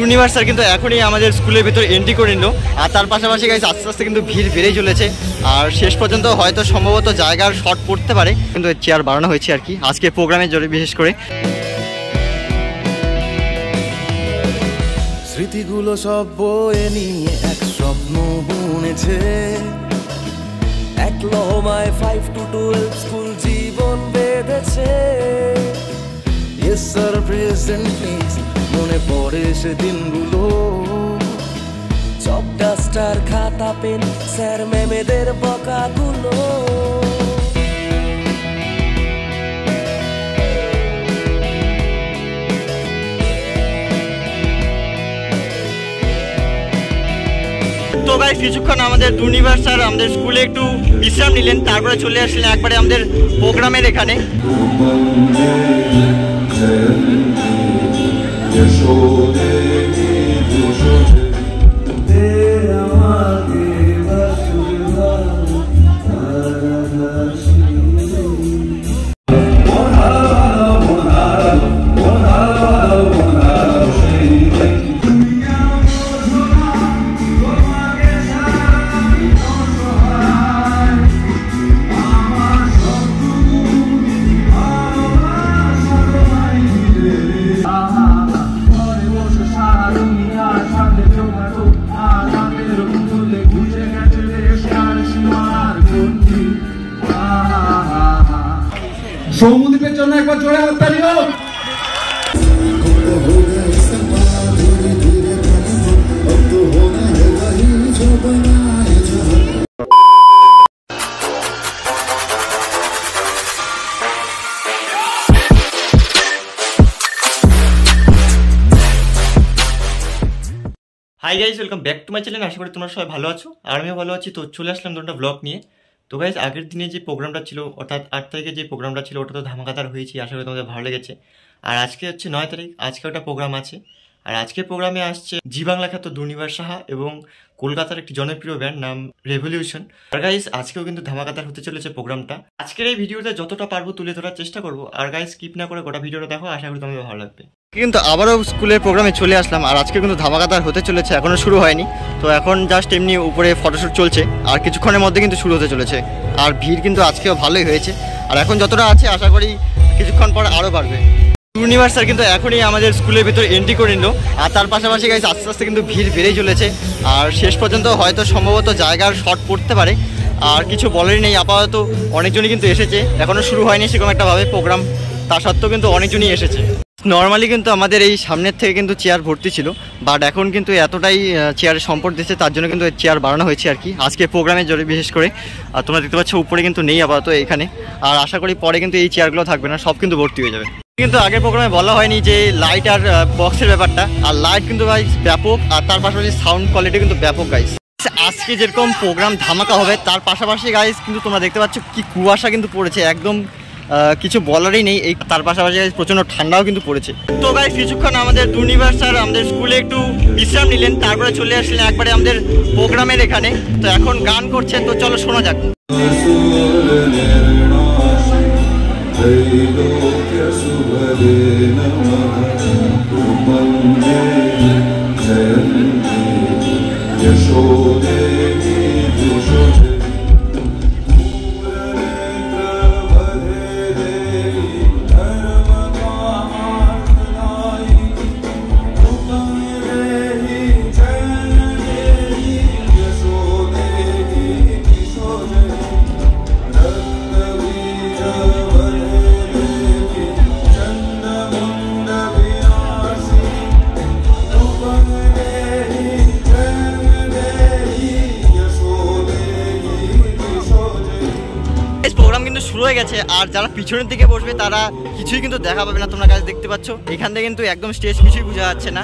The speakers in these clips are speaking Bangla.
টুর্নিভার্স স্যার কিন্তু এখনই আমাদের স্কুলের ভিতর এন্ট্রি করে নিল। আর তার পাশাপাশি গাইস আস্তে আস্তে কিন্তু ভিড় বেড়েই চলেছে। আর শেষ পর্যন্ত হয়তো সম্ভবত জায়গার শর্ট পড়তে পারে, কিন্তু চেয়ার বাড়ানো হয়েছে আর কি আজকে প্রোগ্রামের জন্য বিশেষ করে। স্মৃতিগুলো সব বয়ে নিয়ে এক স্বপ্ন বুনেছে, এক লহমায় 5 to 12 স্কুল জীবন বেঁধেছে। Yes sir, present please, মনে পড়ে সে দিনগুলো, চক ডাস্টার খাতা পেন স্যার ম্যামেদের বকাগুলো। তো গাইস কিছুক্ষণ আমাদের টুর্নিভার্স স্যার আমাদের স্কুলে একটু বিশ্রাম নিলেন, তারপরে চলে আসলেন একবারে আমাদের প্রোগ্রামের এখানে। সৌমদীপের জন্য একবার জোরে হাততালি হোক। Hi guys, welcome back to my channel. আশা করি তোমরা সবাই ভালো আছো, আর আমিও ভালো আছি। তো চলে আসলাম দুটো ব্লগ নিয়ে। তো গাইজ আগের দিনে যে প্রোগ্রামটা ছিল, অর্থাৎ 8 তারিখে যে প্রোগ্রামটা ছিল, ওটা তো ধামাকাদার হয়েছে। আশা করি তোমাদের ভালো লেগেছে। আর আজকে হচ্ছে 9 তারিখ, আজকে ওটা প্রোগ্রাম আছে। আর আজকের প্রোগ্রামে আসছে জি বাংলা খ্যাত দুর্নিবাস সাহা এবং কলকাতার একটি জনপ্রিয় ব্যান্ড নাম রেভলিউশন। আর গাইজ আজকেও কিন্তু ধামাকাদার হতে চলেছে প্রোগ্রামটা। আজকের এই ভিডিওতে যতটা পারবো তুলে ধরার চেষ্টা করবো। আর গাইজ স্কিপ না করে গোটা ভিডিওটা দেখো, আশা করি তোমাদের ভালো লাগবে। কিন্তু আবারও স্কুলের প্রোগ্রামে চলে আসলাম, আর আজকে কিন্তু ধামাকাদার হতে চলেছে, এখনও শুরু হয়নি। তো এখন জাস্ট এমনি উপরে ফটোশ্যুট চলছে, আর কিছুক্ষণের মধ্যে কিন্তু শুরু হতে চলেছে। আর ভিড় কিন্তু আজকেও ভালোই হয়েছে, আর এখন যতটা আছে আশা করি কিছুক্ষণ পর আরও বাড়বে। টুর্নিভার্স স্যার কিন্তু এখনই আমাদের স্কুলের ভিতর এন্ট্রি করে নিল। আর তার পাশাপাশি গাইস আস্তে আস্তে কিন্তু ভিড় বেড়েই চলেছে। আর শেষ পর্যন্ত হয়তো সম্ভবত জায়গার শর্ট পড়তে পারে, আর কিছু বলারই নেই। আপাতত অনেকজনই কিন্তু এসেছে, এখনও শুরু হয়নি সেরকম একটাভাবে প্রোগ্রাম, তা সত্ত্বেও কিন্তু অনেকজনই এসেছে। নর্মালি কিন্তু আমাদের এই সামনের থেকে কিন্তু চেয়ার ভর্তি ছিল, বাট এখন কিন্তু এতটাই চেয়ারের সম্পদ দিচ্ছে, তার জন্য কিন্তু চেয়ার বাড়ানো হয়েছে আর কি আজকে প্রোগ্রামের জন্য বিশেষ করে। আর তোমরা দেখতে পাচ্ছ উপরে কিন্তু নেই আপাতত এখানে, আর আশা করি পরে কিন্তু এই চেয়ারগুলো থাকবে না, সব কিন্তু ভর্তি হয়ে যাবে। কিন্তু আগের প্রোগ্রামে বলা হয়নি যে লাইট আর বক্সের ব্যাপারটা, আর লাইট কিন্তু গাইস ব্যাপক, আর তার পাশাপাশি সাউন্ড কোয়ালিটি কিন্তু ব্যাপক গাইস। আজকে যেরকম প্রোগ্রাম ধামাকা হবে, তার পাশাপাশি গাইস কিন্তু তোমরা দেখতে পাচ্ছ কি কুয়াশা কিন্তু পড়েছে, একদম কিছু বলারই নেই। এই তার পাশাপাশি প্রচণ্ড ঠান্ডাও কিন্তু পড়েছে। তো গাইস কিছুক্ষণ আমাদের টুর্নিভার্স স্যার আমাদের স্কুলে একটু বিশ্রাম নিলেন, তারপরে চলে আসলেন একবারে আমাদের প্রোগ্রামের এখানে। তো এখন গান করছে, তো চলো শোনা যাক। শুরু হয়ে গেছে, আর যারা পিছনের দিকে বসবে তারা কিছুই কিন্তু দেখা পাবে না। তোমরা গাইস দেখতে পাচ্ছ এখান থেকে কিন্তু একদম স্টেজ কিছুই বোঝা যাচ্ছে না।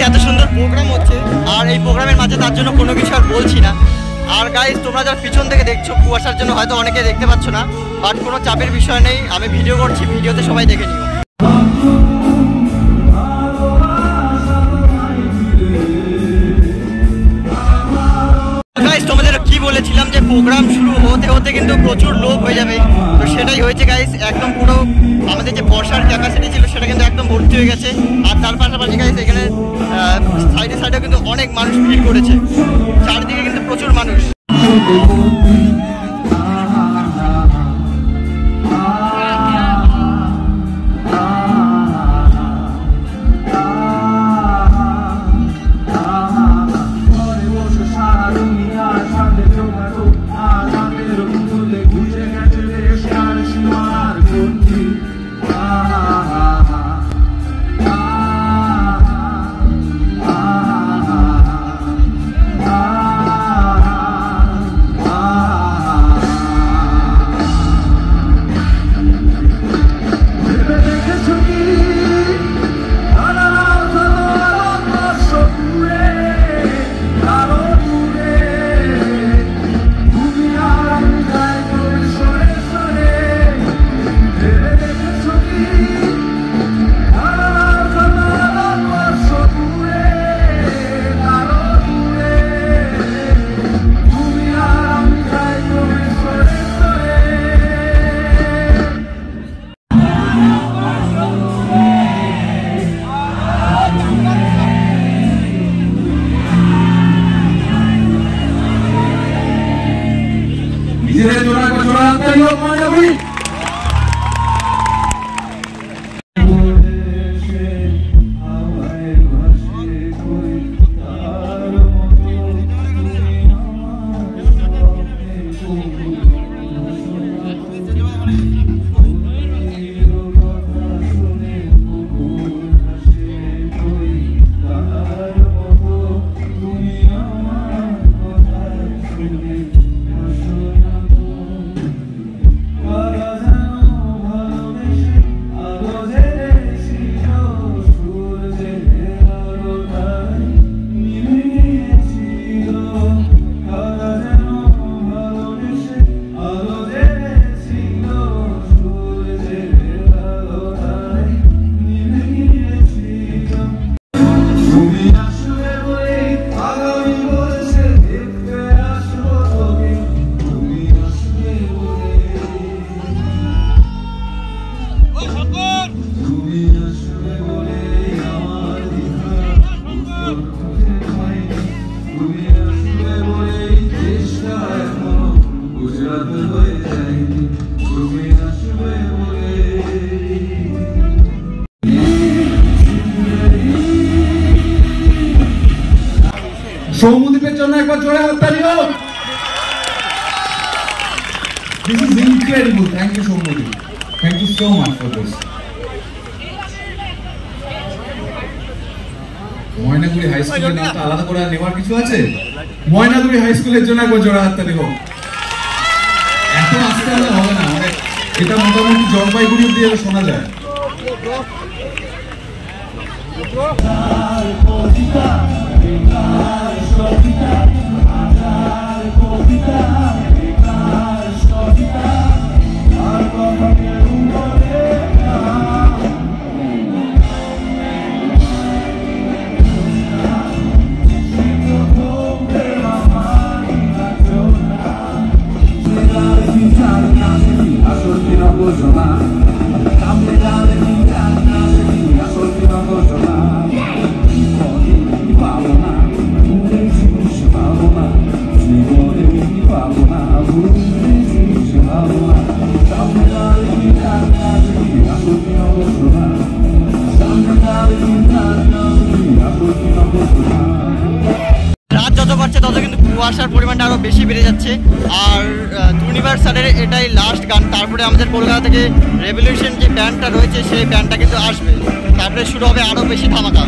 এত সুন্দর প্রোগ্রাম হচ্ছে আর এই প্রোগ্রামের মাঝে তার জন্য কোনো কিছু আর বলছি না। আর গাইস তোমরা যারা পিছন থেকে দেখছো কুয়াশার জন্য হয়তো অনেকে দেখতে পাচ্ছ না, বাট কোনো চাপের বিষয় নেই, আমি ভিডিও করছি, ভিডিওতে সবাই দেখে নিও। গাইস তোমাদের কি বলেছিলাম যে প্রোগ্রাম শুরু হতে হতে কিন্তু প্রচুর লোক হয়ে যাবে, তো সেটাই হয়েছে গাইস। একদম পুরো আমাদের যে বসার ক্যাপাসিটি ছিল সেটা কিন্তু একদম ভর্তি হয়ে গেছে। আর তার পাশাপাশি গাইস এখানে সাইডে সাইডে কিন্তু অনেক মানুষ ভিড় করেছে, চারদিকে কিন্তু প্রচুর মানুষ। সৌমদীপের জন্য একবার জোরে হাততালি হোক। This is incredible. Thank you, Soumudip. Thank you so much for this. Maynaguri high স্কুলের নামটা আলাদা করে নেওয়ার কিছু আছে? ময়নাগুড়ি হাই স্কুলের জন্য একবার জোরে হাততালি হোক। এত আস্তে আস্তে হবে না, মানে এটা মোটামুটি জলপাইগুড়ি অব্দি শোনা যায়। রাত যত বাড়ছে তত কিন্তু কুয়াশার পরিমাণটা আরও বেশি বেড়ে যাচ্ছে। আর টুনিভার্স স্যারের এটাই লাস্ট গান, তারপরে আমাদের কলকাতা থেকে রেভলিউশন যে ব্যান্ডটা রয়েছে সেই ব্যান্ডটা কিন্তু আসবে, তারপরে শুরু হবে আরও বেশি ধামাকা।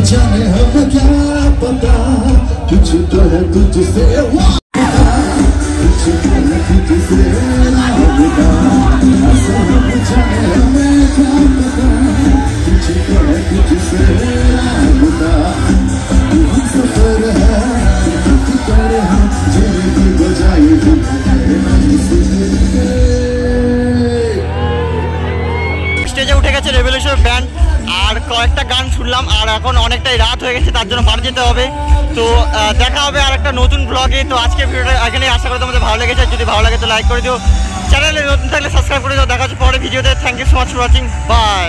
जाने हमें क्या पता, कुछ तो है तुझसे वादा, कुछ तो है तुझसे राबता, ऐसा हम जाने हमें क्या पता, कुछ तो है तुझसे राबता, तू हम सफर है, कुछ कर हम जिंदगी बजाई স্টেজে উঠে গেছে রেভলিউশন ব্যান্ড, আর কয়েকটা গান শুনলাম, আর এখন অনেকটাই রাত হয়ে গেছে, তার জন্য বাড়ি যেতে হবে। তো দেখা হবে আর একটা নতুন ব্লগে। তো আজকে ভিডিওটা এখানে আশা করি তোমাদের ভালো লেগেছে, যদি ভালো লাগে তো লাইক করে দিও, চ্যানেলে নতুন থাকলে সাবস্ক্রাইব করে দিও। দেখা হচ্ছে পরে ভিডিওতে। Thank you so much for watching, by.